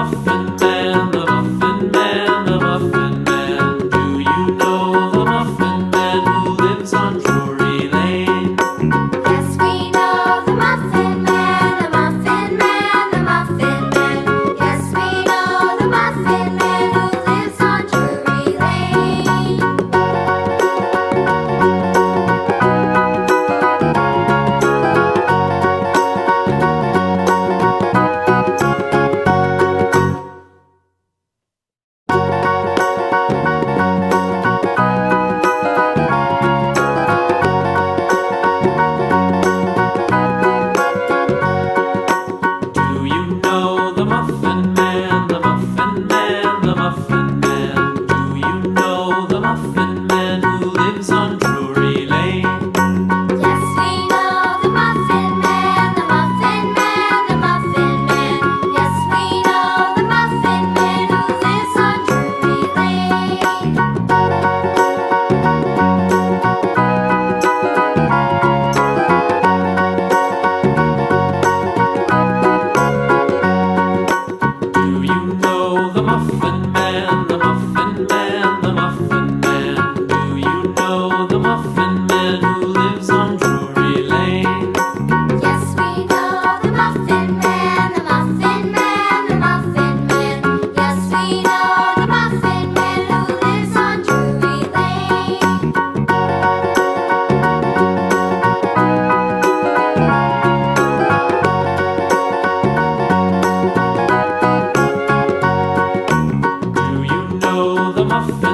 Muffin Man, the Muffin Man, the Muffin Man. Do you know the Muffin Man who lives on Drury Lane? Yes, we know the Muffin Man, the Muffin Man, the Muffin Man. Yes, we know the Muffin Man who lives on Drury Lane. Do you know the Muffin Man, the Muffin Man, the Muffin Man? Do you know the Muffin Man who lives on Drury Lane? Yes, we know the Muffin Man, the Muffin Man, the Muffin Man. Yes, we know the Muffin Man who lives on Drury Lane. Do you know the Muffin Man, the Muffin Man, the Muffin Man? Do you know the Muffin Man who lives on Drury Lane? Yes, we know the Muffin Man, the Muffin Man, the Muffin Man. Yes, we know the Muffin Man who lives on Drury Lane. Do you know the Muffin